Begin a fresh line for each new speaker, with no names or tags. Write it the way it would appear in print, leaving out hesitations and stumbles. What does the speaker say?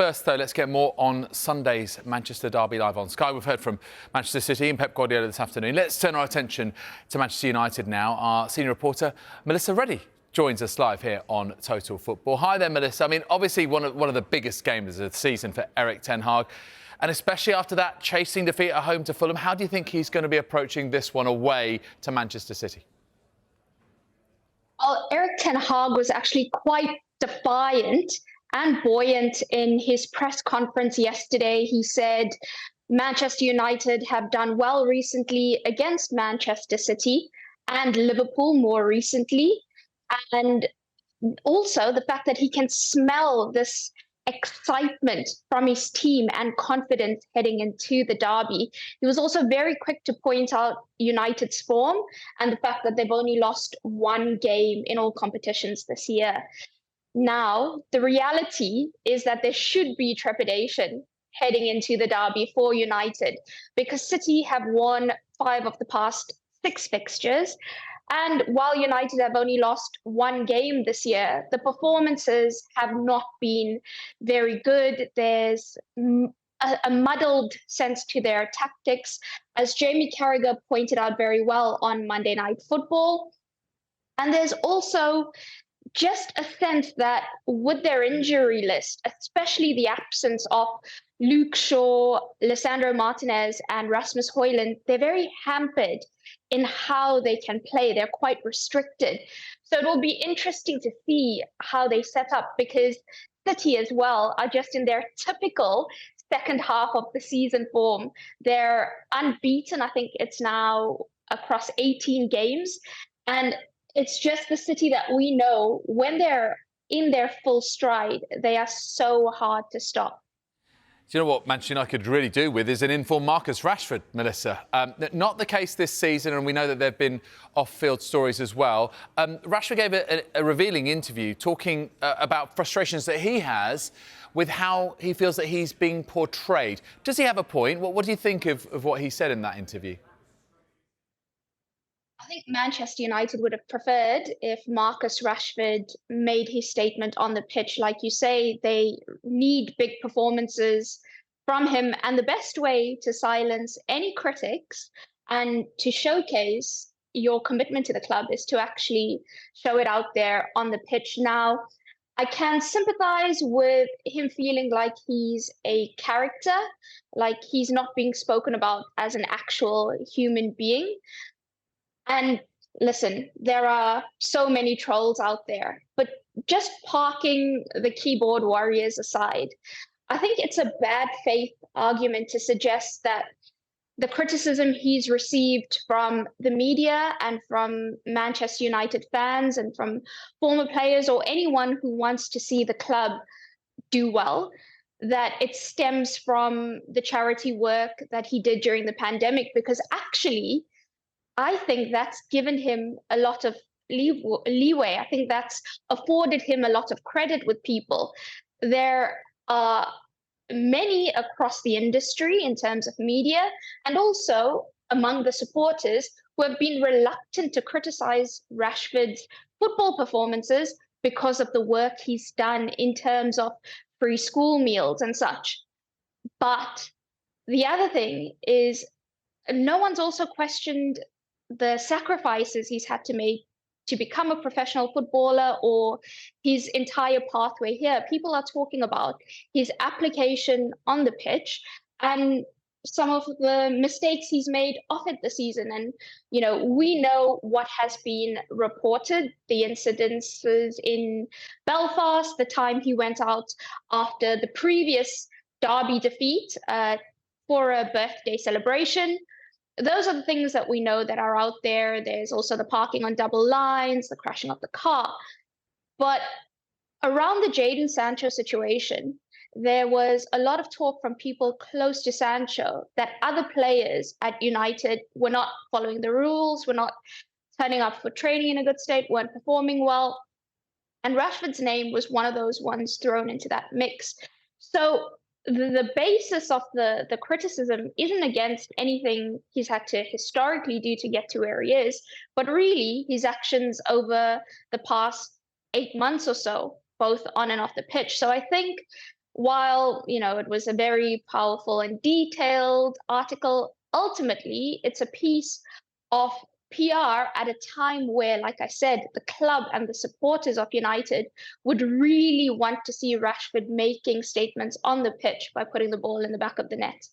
First, though, let's get more on Sunday's Manchester derby live on Sky. We've heard from Manchester City and Pep Guardiola this afternoon. Let's turn our attention to Manchester United now. Our senior reporter, Melissa Reddy, joins us live here on Total Football. Hi there, Melissa. I mean, obviously one of the biggest games of the season for Erik ten Hag, and especially after that chasing defeat at home to Fulham. How do you think he's going to be approaching this one away to Manchester City?
Well, Erik ten Hag was actually quite defiant and buoyant in his press conference yesterday. He said Manchester United have done well recently against Manchester City and Liverpool more recently. And also the fact that he can smell this excitement from his team and confidence heading into the derby. He was also very quick to point out United's form and the fact that they've only lost one game in all competitions this year. Now, the reality is that there should be trepidation heading into the derby for United because City have won 5 of the past 6 fixtures. And while United have only lost one game this year, the performances have not been very good. There's a muddled sense to their tactics, as Jamie Carragher pointed out very well on Monday Night Football. And there's also just a sense that with their injury list, especially the absence of Luke Shaw, Lisandro Martinez, and Rasmus Højlund, they're very hampered in how they can play. They're quite restricted. So it will be interesting to see how they set up, because City as well are just in their typical second half of the season form. They're unbeaten. I think it's now across 18 games. And it's just the City that we know, when they're in their full stride, they are so hard to stop.
Do you know what Manchester United could really do with is an informed Marcus Rashford, Melissa? Not the case this season, and we know that there have been off-field stories as well. Rashford gave a revealing interview talking about frustrations that he has with how he feels that he's being portrayed. Does he have a point? What do you think of what he said in that interview?
I think Manchester United would have preferred if Marcus Rashford made his statement on the pitch. Like you say, they need big performances from him. And the best way to silence any critics and to showcase your commitment to the club is to actually show it out there on the pitch. Now, I can sympathize with him feeling like he's a character, like he's not being spoken about as an actual human being. And listen, there are so many trolls out there, but just parking the keyboard warriors aside, I think it's a bad faith argument to suggest that the criticism he's received from the media and from Manchester United fans and from former players or anyone who wants to see the club do well, that it stems from the charity work that he did during the pandemic, because actually, I think that's given him a lot of leeway. I think that's afforded him a lot of credit with people. There are many across the industry in terms of media and also among the supporters who have been reluctant to criticize Rashford's football performances because of the work he's done in terms of free school meals and such. But the other thing is, no one's also questioned the sacrifices he's had to make to become a professional footballer or his entire pathway here. People are talking about his application on the pitch and some of the mistakes he's made off it this season. And, you know, we know what has been reported, the incidences in Belfast, the time he went out after the previous derby defeat for a birthday celebration. Those are the things that we know that are out there. There's also the parking on double lines, the crashing of the car. But around the Jadon Sancho situation, there was a lot of talk from people close to Sancho that other players at United were not following the rules, were not turning up for training in a good state, weren't performing well. And Rashford's name was one of those ones thrown into that mix. So the basis of the criticism isn't against anything he's had to historically do to get to where he is, but really his actions over the past 8 months or so, both on and off the pitch. So I think while, it was a very powerful and detailed article, ultimately it's a piece of PR at a time where, like I said, the club and the supporters of United would really want to see Rashford making statements on the pitch by putting the ball in the back of the net.